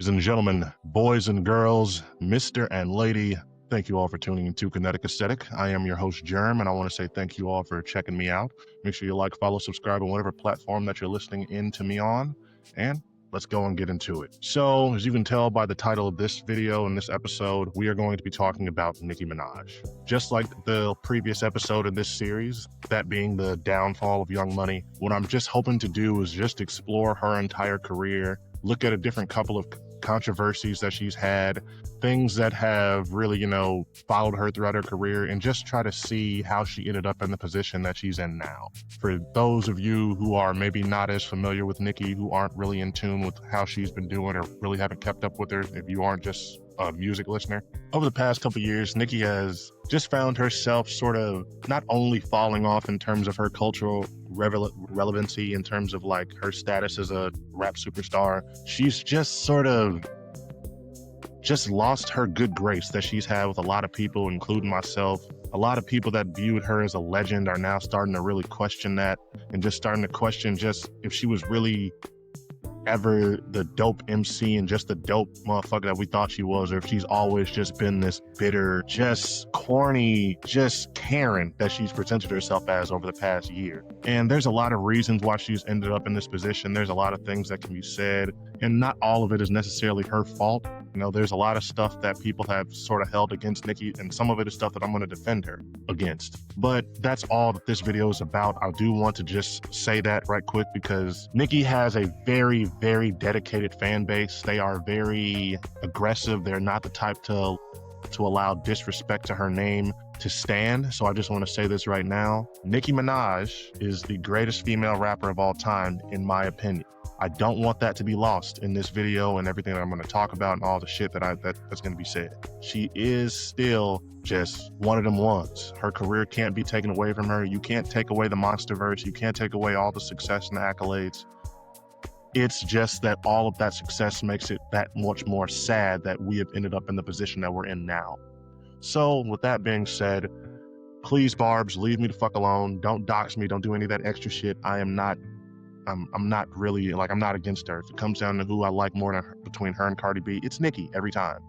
Ladies and gentlemen, boys and girls, Mr. and Lady, thank you all for tuning into Kinetic Aesthetic. I am your host, Jerm, and I want to say thank you all for checking me out. Make sure you like, follow, subscribe on whatever platform that you're listening in to me on, and let's go and get into it. So, as you can tell by the title of this video and this episode, we are going to be talking about Nicki Minaj. Just like the previous episode in this series, that being the downfall of Young Money, what I'm just hoping to do is just explore her entire career, look at a different couple of controversies that she's had, things that have really, followed her throughout her career, and just try to see how she ended up in the position that she's in now. For those of you who are maybe not as familiar with Nicki, who aren't really in tune with how she's been doing or really haven't kept up with her, if you aren't just a music listener, over the past couple of years, Nicki has just found herself sort of not only falling off in terms of her cultural relevancy, in terms of like her status as a rap superstar, she's just sort of just lost her good grace that she's had with a lot of people, including myself. A lot of people that viewed her as a legend are now starting to really question that, and just starting to question just if she was really ever the dope MC and just the dope motherfucker that we thought she was, or if she's always just been this bitter, just corny, just Karen that she's presented herself as over the past year. And there's a lot of reasons why she's ended up in this position. There's a lot of things that can be said, and not all of it is necessarily her fault. There's a lot of stuff that people have sort of held against Nicki, and some of it is stuff that I'm going to defend her against. But that's all that this video is about. I do want to just say that right quick, because Nicki has a very, very dedicated fan base. They are very aggressive. They're not the type to allow disrespect to her name to stand. So I just want to say this right now. Nicki Minaj is the greatest female rapper of all time, in my opinion. I don't want that to be lost in this video and everything that I'm going to talk about and all the shit that's going to be said. She is still just one of them ones. Her career can't be taken away from her. You can't take away the Monsterverse. You can't take away all the success and the accolades. It's just that all of that success makes it that much more sad that we have ended up in the position that we're in now. So with that being said, please, Barbs, leave me the fuck alone. Don't dox me. Don't do any of that extra shit. I'm not really, I'm not against her. If it comes down to who I like more than between her and Cardi B, it's Nicki every time.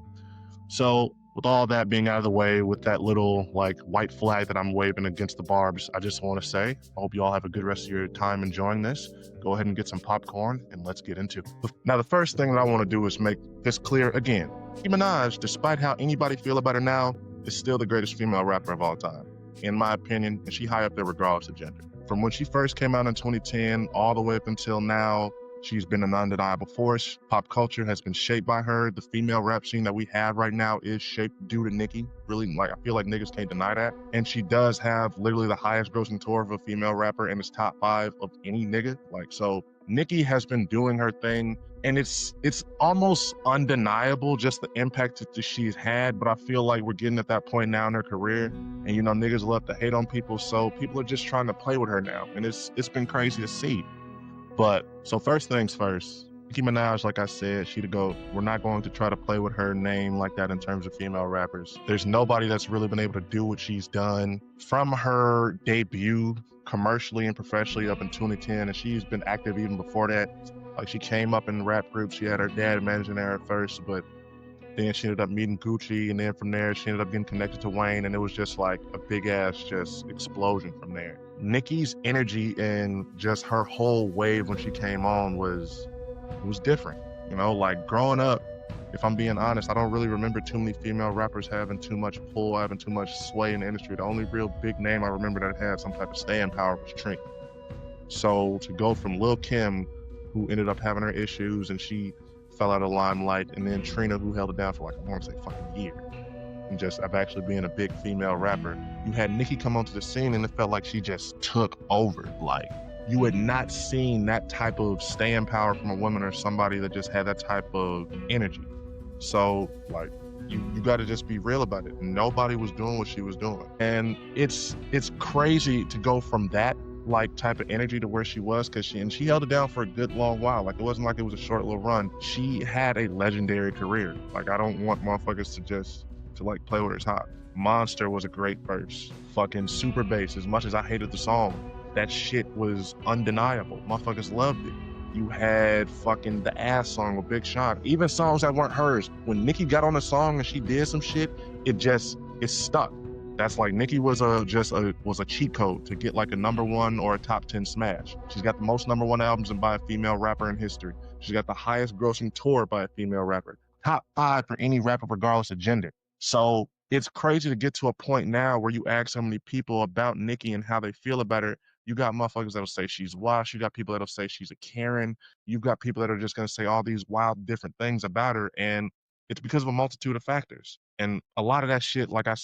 So with all that being out of the way, with that little white flag that I'm waving against the Barbs, I just want to say, I hope you all have a good rest of your time enjoying this. Go ahead and get some popcorn and let's get into it. Now, the first thing that I want to do is make this clear again. Nicki Minaj, despite how anybody feel about her now, is still the greatest female rapper of all time, in my opinion, and she high up there regardless of gender. From when she first came out in 2010 all the way up until now, she's been an undeniable force. Pop culture has been shaped by her. The female rap scene that we have right now is shaped due to Nicki. Really, I feel like niggas can't deny that. And she does have literally the highest grossing tour of a female rapper, and it's top 5 of any nigga. So Nicki has been doing her thing, and it's almost undeniable just the impact that she's had. But I feel like we're getting at that point now in her career, and niggas love to hate on people, so people are just trying to play with her now, and it's been crazy to see. But so first things first, Nicki Minaj, like I said, she the GOAT. We're not going to try to play with her name like that in terms of female rappers. There's nobody that's really been able to do what she's done from her debut commercially and professionally up in 2010, and she's been active even before that. She came up in rap groups. She had her dad managing her at first, but then she ended up meeting Gucci, and then from there she ended up getting connected to Wayne, and it was just like a big ass just explosion from there. Nicki's energy and just her whole wave when she came on was different. Growing up, if I'm being honest, I don't really remember too many female rappers having too much pull, having too much sway in the industry. The only real big name I remember that had some type of staying power was Trina. So to go from Lil' Kim, who ended up having her issues and she fell out of limelight, and then Trina, who held it down for I want to say fucking year, and just of actually being a big female rapper, you had Nicki come onto the scene, and it felt like she just took over. You had not seen that type of staying power from a woman or somebody that just had that type of energy. So you got to just be real about it. Nobody was doing what she was doing, and it's crazy to go from that type of energy to where she was, because she held it down for a good long while. It wasn't like it was a short little run. She had a legendary career. I don't want motherfuckers to play with her top. Monster was a great verse. Fucking Super Bass, as much as I hated the song, that shit was undeniable. Motherfuckers loved it. You had fucking the ass song with Big Sean. Even songs that weren't hers. When Nicki got on the song and she did some shit, it stuck. That's like Nicki was a cheat code to get like a #1 or a top 10 smash. She's got the most #1 albums by a female rapper in history. She's got the highest grossing tour by a female rapper. Top 5 for any rapper regardless of gender. So it's crazy to get to a point now where you ask so many people about Nicki and how they feel about her. You got motherfuckers that'll say she's washed. You got people that'll say she's a Karen. You've got people that are just gonna say all these wild different things about her, and it's because of a multitude of factors. And a lot of that shit, like I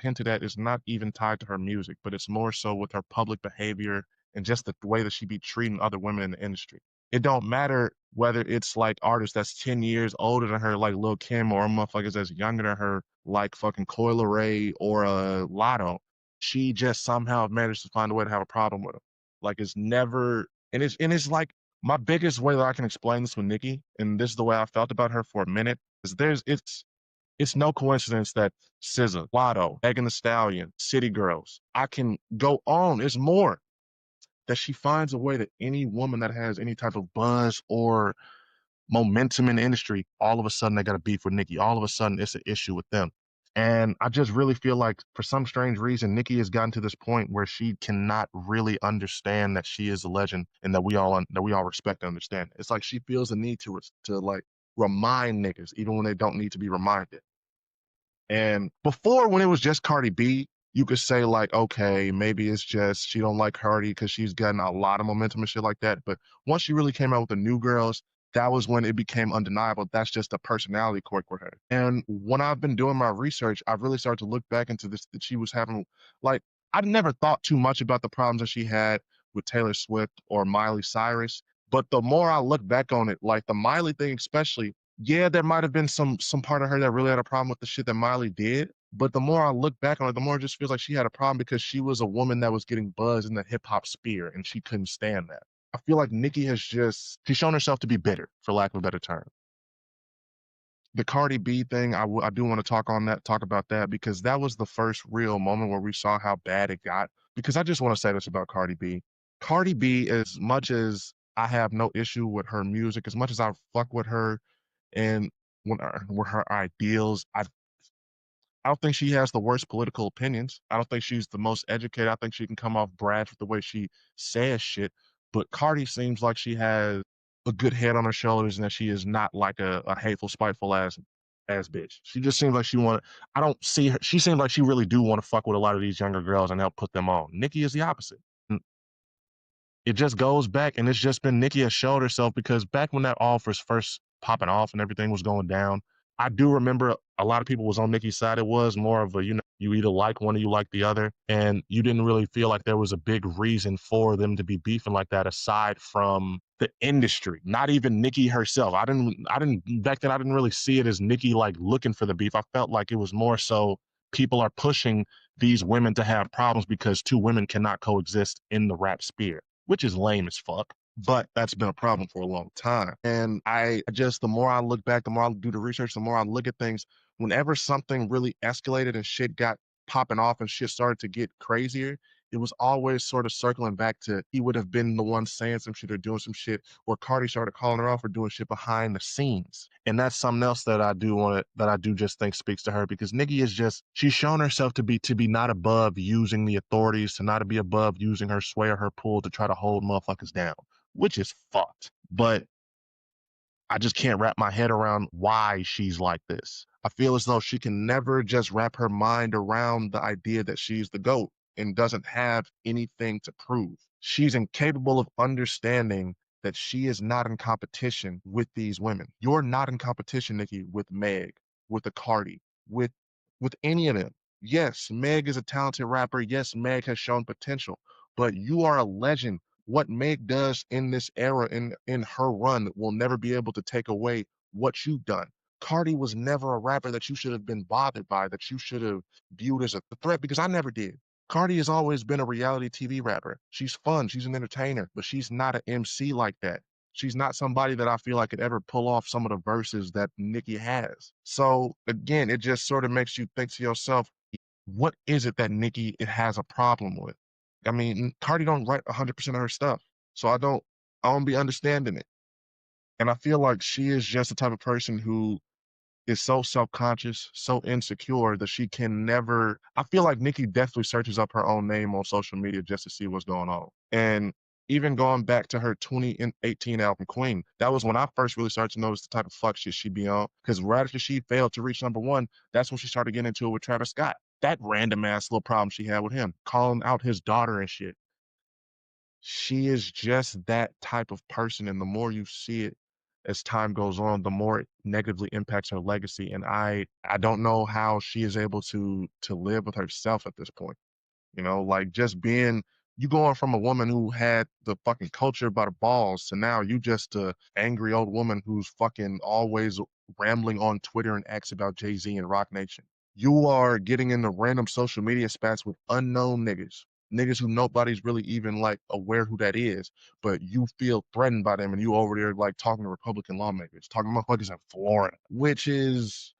hinted at, is not even tied to her music, but it's more so with her public behavior and just the way that she be treating other women in the industry. It don't matter whether it's like artists that's 10 years older than her, like Lil Kim, or motherfuckers that's younger than her, like fucking Coi Leray or Lotto. She just somehow managed to find a way to have a problem with him. Like it's never, and it's like my biggest way that I can explain this with Nicki, and this is the way I felt about her for a minute, is it's no coincidence that SZA, Lotto, Megan Thee Stallion, City Girls, I can go on. It's more that she finds a way that any woman that has any type of buzz or momentum in the industry, all of a sudden they got a beef with Nicki. All of a sudden it's an issue with them. And I just really feel like for some strange reason, Nicki has gotten to this point where she cannot really understand that she is a legend and that we all respect and understand. It's like she feels the need to like remind niggas, even when they don't need to be reminded. And before, when it was just Cardi B, you could say like, okay, maybe it's just she don't like Cardi because she's gotten a lot of momentum and shit like that. But once she really came out with the New Girls, that was when it became undeniable. That's just a personality quirk with her. And when I've been doing my research, I've really started to look back into this that she was having. Like, I never thought too much about the problems that she had with Taylor Swift or Miley Cyrus. But the more I look back on it, like the Miley thing especially, yeah, there might have been some part of her that really had a problem with the shit that Miley did. But the more I look back on it, the more it just feels like she had a problem because she was a woman that was getting buzzed in the hip hop sphere and she couldn't stand that. I feel like Nicki she's shown herself to be bitter, for lack of a better term. The Cardi B thing, I do want to talk about that because that was the first real moment where we saw how bad it got. Because I just want to say this about Cardi B. Cardi B, as much as I have no issue with her music, as much as I fuck with her and with her ideals, I don't think she has the worst political opinions. I don't think she's the most educated. I think she can come off brash with the way she says shit. But Cardi seems like she has a good head on her shoulders and that she is not like a hateful, spiteful ass bitch. She just seems like she want. I don't see her. She seems like she really do want to fuck with a lot of these younger girls and help put them on. Nicki is the opposite. It just goes back, and it's just been Nicki has showed herself because back when that all was first popping off and everything was going down, I do remember a lot of people was on Nicki's side. It was more of a, you either like one or you like the other, and you didn't really feel like there was a big reason for them to be beefing like that aside from the industry, not even Nicki herself. I didn't back then. I didn't really see it as Nicki like looking for the beef. I felt like it was more so people are pushing these women to have problems because two women cannot coexist in the rap sphere, which is lame as fuck. But that's been a problem for a long time. And I just, the more I look back, the more I do the research, the more I look at things, whenever something really escalated and shit got popping off and shit started to get crazier, it was always sort of circling back to he would have been the one saying some shit or doing some shit, or Cardi started calling her off or doing shit behind the scenes. And that's something else that I do just think speaks to her because Nicki is just, she's shown herself to be not above using the authorities, to not be above using her sway or her pull to try to hold motherfuckers down, which is fucked. But I just can't wrap my head around why she's like this. I feel as though she can never just wrap her mind around the idea that she's the GOAT and doesn't have anything to prove. She's incapable of understanding that she is not in competition with these women. You're not in competition, Nicki, with Meg, with a Cardi, with any of them. Yes, Meg is a talented rapper. Yes, Meg has shown potential, but you are a legend. What Meg does in this era, in her run, will never be able to take away what you've done. Cardi was never a rapper that you should have been bothered by, that you should have viewed as a threat, because I never did. Cardi has always been a reality TV rapper. She's fun, she's an entertainer, but she's not an MC like that. She's not somebody that I feel like could ever pull off some of the verses that Nicki has. So again, it just sort of makes you think to yourself, what is it that Nicki it has a problem with? I mean, Cardi don't write 100% of her stuff, so I don't be understanding it. And I feel like she is just the type of person who is so self-conscious, so insecure that she can never. I feel like Nicki definitely searches up her own name on social media just to see what's going on. And even going back to her 2018 album Queen, that was when I first really started to notice the type of fuck shit she be on. Because right after she failed to reach #1, that's when she started getting into it with Travis Scott. That random ass little problem she had with him, calling out his daughter and shit. She is just that type of person, and the more you see it as time goes on, the more it negatively impacts her legacy. And I don't know how she is able to live with herself at this point. You know, like just being you going from a woman who had the fucking culture by the balls to now you just a angry old woman who's fucking always rambling on Twitter and X about Jay-Z and Rock Nation. You are getting into random social media spats with unknown niggas. Niggas who nobody's really even like aware who that is, but you feel threatened by them and you over there like talking to Republican lawmakers, talking to motherfuckers in Florida, which is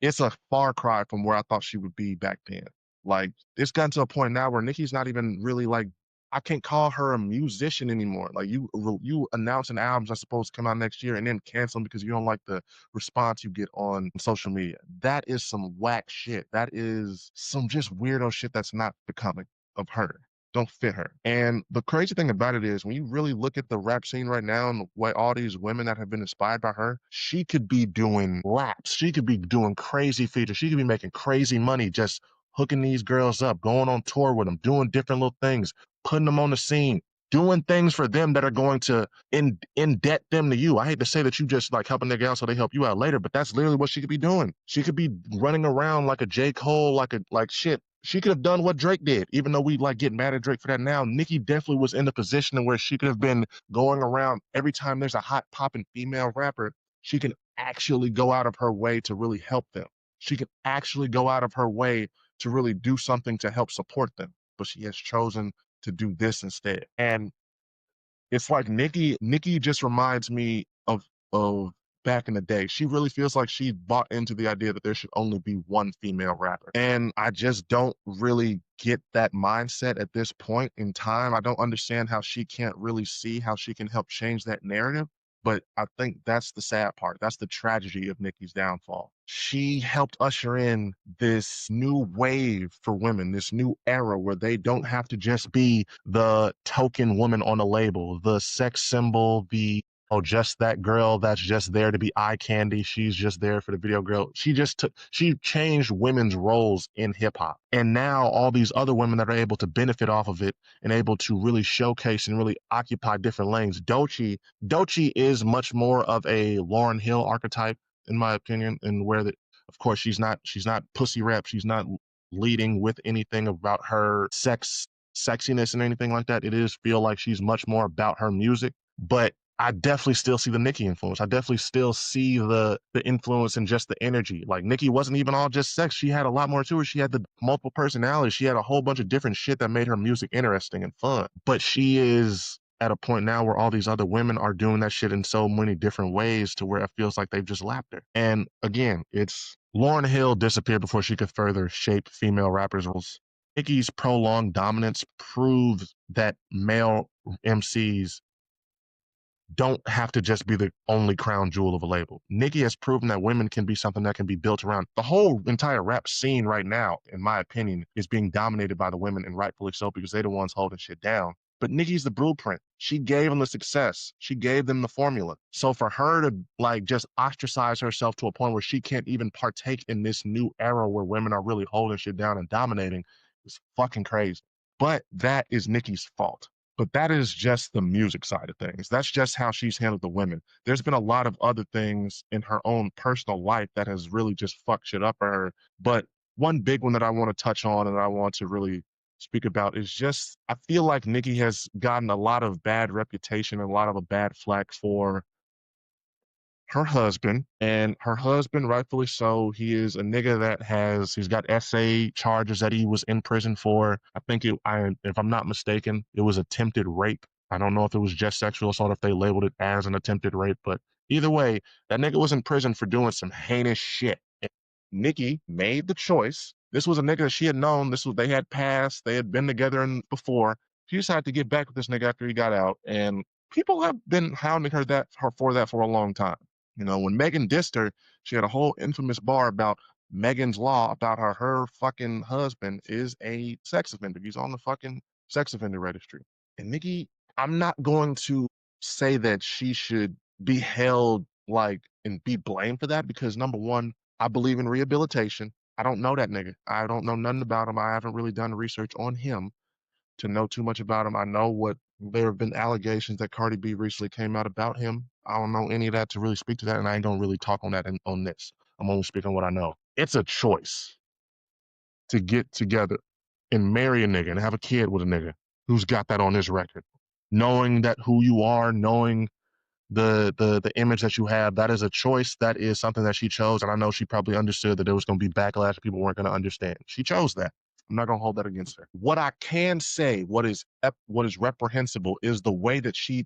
it's a far cry from where I thought she would be back then. Like it's gotten to a point now where Nicki's not even really like I can't call her a musician anymore. Like you announcing albums are supposed to come out next year and then cancel them because you don't like the response you get on social media. That is some whack shit. That is some just weirdo shit that's not becoming of her. Don't fit her. And the crazy thing about it is when you really look at the rap scene right now and the way all these women that have been inspired by her, she could be doing laps. She could be doing crazy features. She could be making crazy money just hooking these girls up, going on tour with them, doing different little things, putting them on the scene, doing things for them that are going to in debt them to you. I hate to say that you just like help a nigga out so they help you out later, but that's literally what she could be doing. She could be running around like a J. Cole, like shit. She could have done what Drake did, even though we like get mad at Drake for that now. Nicki definitely was in the position where she could have been going around every time there's a hot popping female rapper. She can actually go out of her way to really help them. She can actually go out of her way to really do something to help support them. But she has chosen to do this instead. And it's like Nicki just reminds me of back in the day. She really feels like she bought into the idea that there should only be one female rapper. And I just don't really get that mindset at this point in time. I don't understand how she can't really see how she can help change that narrative. But I think that's the sad part. That's the tragedy of Nicki's downfall. She helped usher in this new wave for women, this new era where they don't have to just be the token woman on a label, the sex symbol, the oh, just that girl that's just there to be eye candy. She's just there for the video girl. She changed women's roles in hip hop. And now all these other women that are able to benefit off of it and able to really showcase and really occupy different lanes. Doechii is much more of a Lauryn Hill archetype, in my opinion, and where that of course she's not pussy rap, she's not leading with anything about her sexiness and anything like that. It is feel like she's much more about her music. But I definitely still see the Nicki influence. I definitely still see the influence and just the energy. Like Nicki wasn't even all just sex. She had a lot more to her. She had the multiple personalities. She had a whole bunch of different shit that made her music interesting and fun. But she is at a point now where all these other women are doing that shit in so many different ways to where it feels like they've just lapped her. And again, it's Lauryn Hill disappeared before she could further shape female rappers' roles. Nicki's prolonged dominance proves that male MCs don't have to just be the only crown jewel of a label. Nicki has proven that women can be something that can be built around. The whole entire rap scene right now, in my opinion, is being dominated by the women, and rightfully so, because they're the ones holding shit down. But Nicki's the blueprint. She gave them the success. She gave them the formula. So for her to like just ostracize herself to a point where she can't even partake in this new era where women are really holding shit down and dominating is fucking crazy. But that is Nicki's fault. But that is just the music side of things. That's just how she's handled the women. There's been a lot of other things in her own personal life that has really just fucked shit up for her. But one big one that I want to touch on and I want to really speak about is just I feel like Nicki has gotten a lot of bad reputation and a lot of a bad flack for her husband, and her husband, rightfully so, he is a nigga that he's got SA charges that he was in prison for. I think if I'm not mistaken, it was attempted rape. I don't know if it was just sexual assault, if they labeled it as an attempted rape, but either way, that nigga was in prison for doing some heinous shit. And Nicki made the choice. This was a nigga that she had known. They had passed. They had been together before. She decided to get back with this nigga after he got out, and people have been hounding her for that for a long time. You know, when Megan dissed her, she had a whole infamous bar about Megan's Law about her fucking husband is a sex offender. He's on the fucking sex offender registry. And Nicki, I'm not going to say that she should be held like and be blamed for that because number one, I believe in rehabilitation. I don't know that nigga. I don't know nothing about him. I haven't really done research on him to know too much about him. I know what there have been allegations that Cardi B recently came out about him. I don't know any of that to really speak to that, and I ain't gonna really talk on that on this. I'm only speaking on what I know. It's a choice to get together and marry a nigga and have a kid with a nigga who's got that on his record. Knowing that who you are, knowing the image that you have, that is a choice. That is something that she chose. And I know she probably understood that there was going to be backlash. People weren't going to understand. She chose that. I'm not going to hold that against her. What I can say, what is reprehensible is the way that she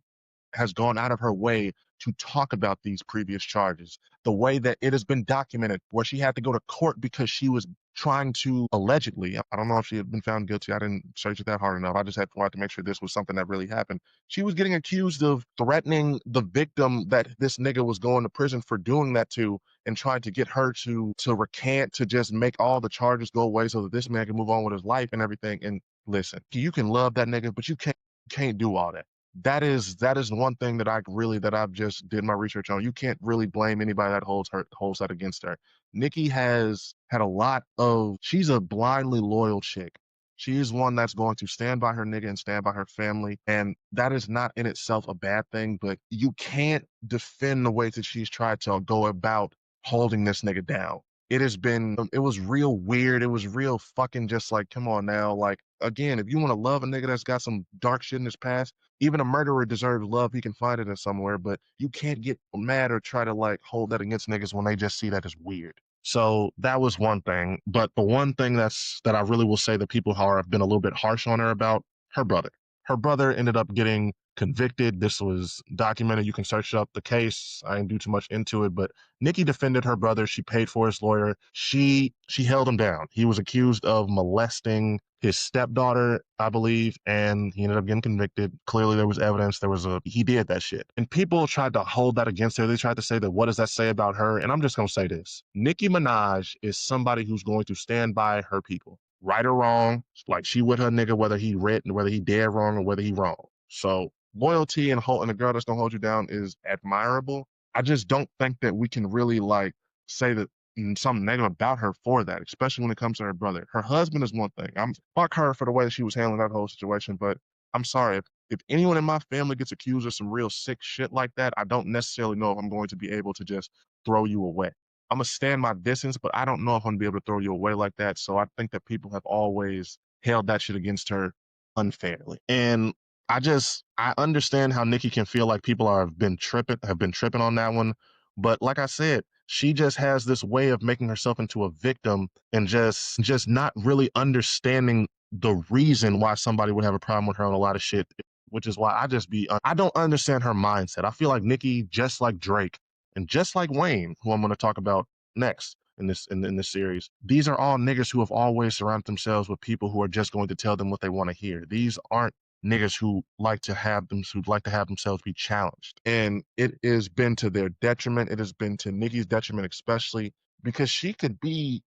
has gone out of her way to talk about these previous charges. The way that it has been documented where she had to go to court because she was trying to allegedly, I don't know if she had been found guilty. I didn't search it that hard enough. I just wanted to make sure this was something that really happened. She was getting accused of threatening the victim that this nigga was going to prison for doing that to and trying to get her to recant, to just make all the charges go away so that this man can move on with his life and everything. And listen, you can love that nigga, but you can't do all that. That is one thing that I've just did my research on. You can't really blame anybody that holds that against her. Nicki has had a lot of, she's a blindly loyal chick. She is one that's going to stand by her nigga and stand by her family. And that is not in itself a bad thing, but you can't defend the way that she's tried to go about holding this nigga down. It was real weird. It was real fucking just like, come on now. Like, again, if you want to love a nigga that's got some dark shit in his past, even a murderer deserves love. He can find it in somewhere, but you can't get mad or try to like hold that against niggas when they just see that as weird. So that was one thing. But the one thing that I really will say that people have been a little bit harsh on her about, her brother. Her brother ended up getting convicted. This was documented. You can search up the case. I didn't do too much into it, but Nicki defended her brother. She paid for his lawyer. She held him down. He was accused of molesting his stepdaughter, I believe, and he ended up getting convicted. Clearly there was evidence. He did that shit. And people tried to hold that against her. They tried to say that, what does that say about her? And I'm just going to say this. Nicki Minaj is somebody who's going to stand by her people. Right or wrong, like she with her nigga, whether he dead wrong or whether he wrong. So loyalty and a girl that's gonna hold you down is admirable. I just don't think that we can really like say that something negative about her for that, especially when it comes to her brother. Her husband is one thing. I'm fuck her for the way she was handling that whole situation, but I'm sorry if anyone in my family gets accused of some real sick shit like that, I don't necessarily know if I'm going to be able to just throw you away. I'm gonna stand my distance, but I don't know if I'm gonna be able to throw you away like that. So I think that people have always held that shit against her unfairly. And I understand how Nicki can feel like people have been tripping on that one. But like I said, she just has this way of making herself into a victim and just not really understanding the reason why somebody would have a problem with her on a lot of shit, which is why I don't understand her mindset. I feel like Nicki, just like Drake and just like Wayne, who I'm going to talk about next in this series, these are all niggas who have always surrounded themselves with people who are just going to tell them what they want to hear. These aren't niggas who like to have themselves be challenged. And it has been to their detriment. It has been to Nicki's detriment, especially because she could be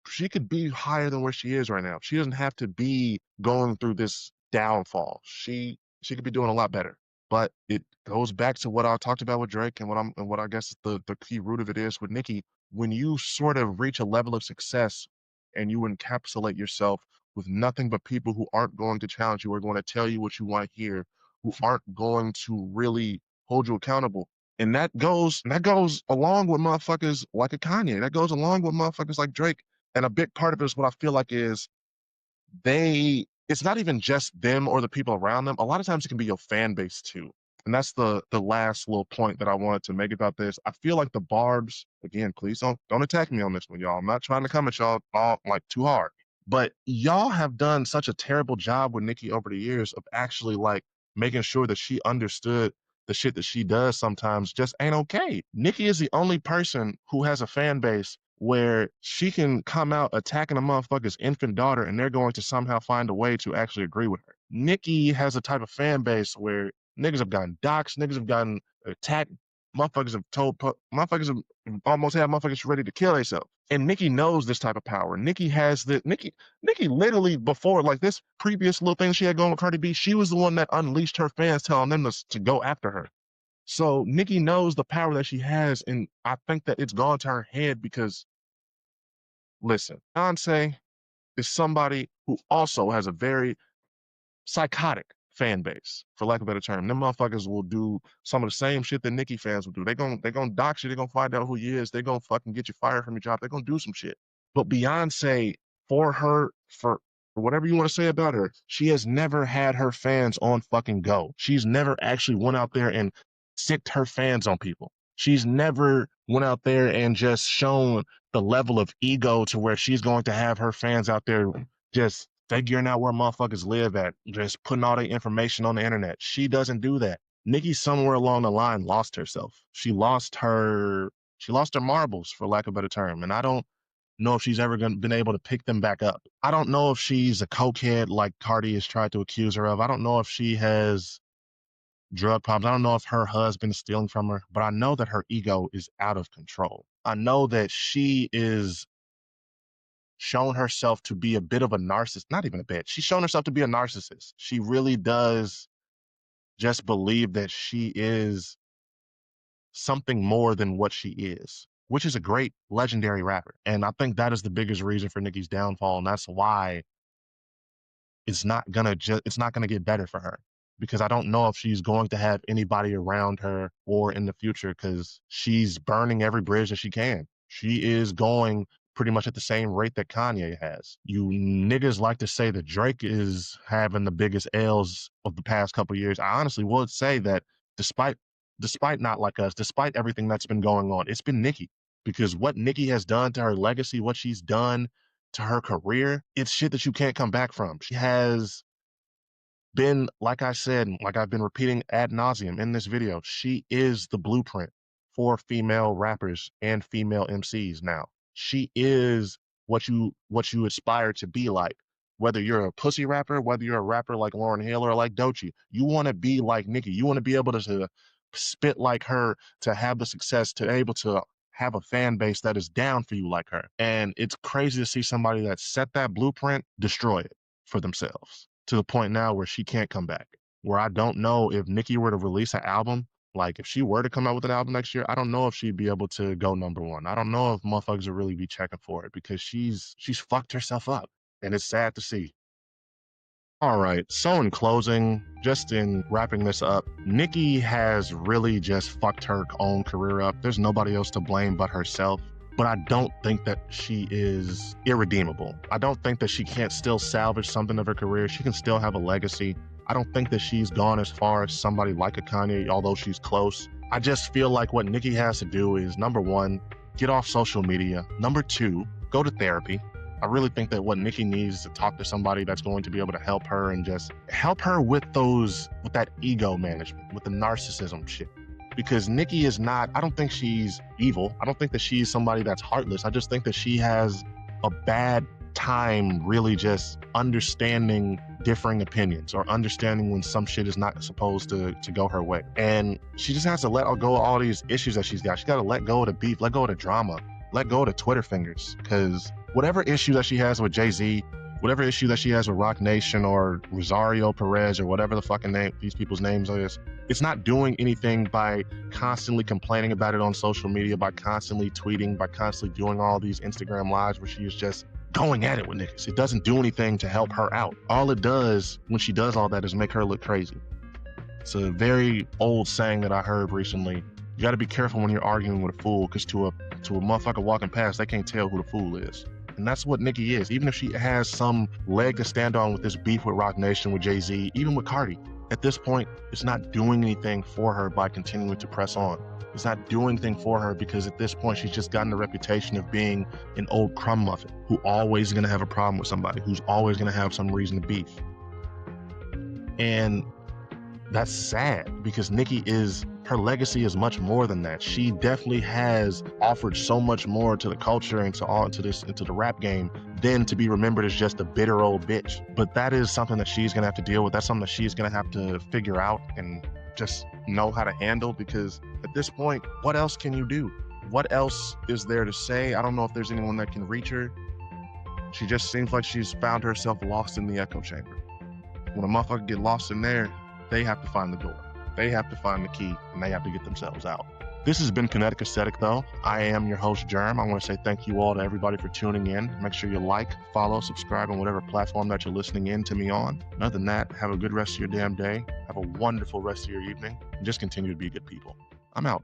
higher than where she is right now. She doesn't have to be going through this downfall. She could be doing a lot better. But it goes back to what I talked about with Drake and what I guess the key root of it is with Nicki. When you sort of reach a level of success and you encapsulate yourself with nothing but people who aren't going to challenge you, are going to tell you what you want to hear, who aren't going to really hold you accountable. And that goes along with motherfuckers like a Kanye. That goes along with motherfuckers like Drake. And a big part of it is what I feel like is it's not even just them or the people around them. A lot of times it can be your fan base too. And that's the last little point that I wanted to make about this. I feel like the Barbs, again, please don't attack me on this one, y'all. I'm not trying to come at y'all all like too hard. But y'all have done such a terrible job with Nicki over the years of actually like making sure that she understood the shit that she does sometimes just ain't okay. Nicki is the only person who has a fan base where she can come out attacking a motherfucker's infant daughter and they're going to somehow find a way to actually agree with her. Nicki has a type of fan base where Niggas have gotten doxxed. Niggas have gotten attacked. Motherfuckers have motherfuckers have almost had motherfuckers ready to kill themselves. And Nicki knows this type of power. Nicki has the Nicki literally before like this previous little thing she had going with Cardi B, she was the one that unleashed her fans, telling them to go after her. So Nicki knows the power that she has, and I think that it's gone to her head because, listen, Beyonce is somebody who also has a very psychotic fan base, for lack of a better term. Them motherfuckers will do some of the same shit that Nicki fans will do. They gonna dox you. They gonna find out who you is. They gonna fucking get you fired from your job. They gonna do some shit. But Beyonce, for whatever you want to say about her, she has never had her fans on fucking go. She's never actually went out there and sicked her fans on people. She's never went out there and just shown the level of ego to where she's going to have her fans out there just figuring out where motherfuckers live at, just putting all the information on the internet. She doesn't do that. Nicki somewhere along the line lost herself. She lost her marbles, for lack of a better term. And I don't know if she's ever been able to pick them back up. I don't know if she's a cokehead like Cardi has tried to accuse her of. I don't know if she has drug problems. I don't know if her husband is stealing from her, but I know that her ego is out of control. I know that she is shown herself to be a bit of a narcissist, not even a bit. She's shown herself to be a narcissist. She really does just believe that she is something more than what she is, which is a great legendary rapper. And I think that is the biggest reason for Nicki's downfall. And that's why it's not gonna get better for her, because I don't know if she's going to have anybody around her or in the future, because she's burning every bridge that she can. She is going pretty much at the same rate that Kanye has. You niggas like to say that Drake is having the biggest L's of the past couple of years. I honestly would say that despite Not Like Us, despite everything that's been going on, it's been Nicki. Because what Nicki has done to her legacy, what she's done to her career, it's shit that you can't come back from. She has been, like I said, like I've been repeating ad nauseum in this video, she is the blueprint for female rappers and female MCs now. She is what you aspire to be like. Whether you're a pussy rapper, whether you're a rapper like Lauryn Hill or like Doechii, you want to be like Nicki. You want to be able to spit like her, to have the success, to be able to have a fan base that is down for you like her. And it's crazy to see somebody that set that blueprint destroy it for themselves, to the point now where she can't come back. Where I don't know if Nicki were to release an album, like if she were to come out with an album next year, I don't know if she'd be able to go #1. I don't know if motherfuckers would really be checking for it, because she's fucked herself up, and it's sad to see. All right, so in closing, just in wrapping this up, Nicki has really just fucked her own career up. There's nobody else to blame but herself. But I don't think that she is irredeemable. I don't think that she can't still salvage something of her career. She can still have a legacy. I don't think that she's gone as far as somebody like a Kanye, although she's close. I just feel like what Nicki has to do is, #1, get off social media. #2, go to therapy. I really think that what Nicki needs is to talk to somebody that's going to be able to help her, and just help her with that ego management, with the narcissism shit. Because Nicki is not, I don't think she's evil. I don't think that she's somebody that's heartless. I just think that she has a bad time really just understanding differing opinions, or understanding when some shit is not supposed to go her way. And she just has to let go of all these issues that she's got. She got to let go of the beef, let go of the drama, let go of the Twitter fingers. Because whatever issue that she has with Jay-Z, whatever issue that she has with Roc Nation or Rosario Perez or whatever the fucking name these people's names is, it's not doing anything by constantly complaining about it on social media, by constantly tweeting, by constantly doing all these Instagram lives where she is just going at it with niggas. It doesn't do anything to help her out. All it does when she does all that is make her look crazy. It's a very old saying that I heard recently. You got to be careful when you're arguing with a fool, because to a motherfucker walking past, they can't tell who the fool is. And that's what Nicki is. Even if she has some leg to stand on with this beef with Roc Nation, with Jay-Z, even with Cardi, at this point, it's not doing anything for her by continuing to press on. It's not doing anything for her, because at this point, she's just gotten the reputation of being an old crumb muffin who always going to have a problem with somebody, who's always going to have some reason to beef. And that's sad, because Nicki her legacy is much more than that. She definitely has offered so much more to the culture and into the rap game than to be remembered as just a bitter old bitch. But that is something that she's gonna have to deal with. That's something that she's gonna have to figure out and just know how to handle, because at this point, what else can you do? What else is there to say? I don't know if there's anyone that can reach her. She just seems like she's found herself lost in the echo chamber. When a motherfucker get lost in there, they have to find the door. They have to find the key, and they have to get themselves out. This has been Kinetic Aesthetic, though. I am your host, Jerm. I want to say thank you all to everybody for tuning in. Make sure you like, follow, subscribe on whatever platform that you're listening in to me on. Other than that, have a good rest of your damn day. Have a wonderful rest of your evening. And just continue to be good people. I'm out.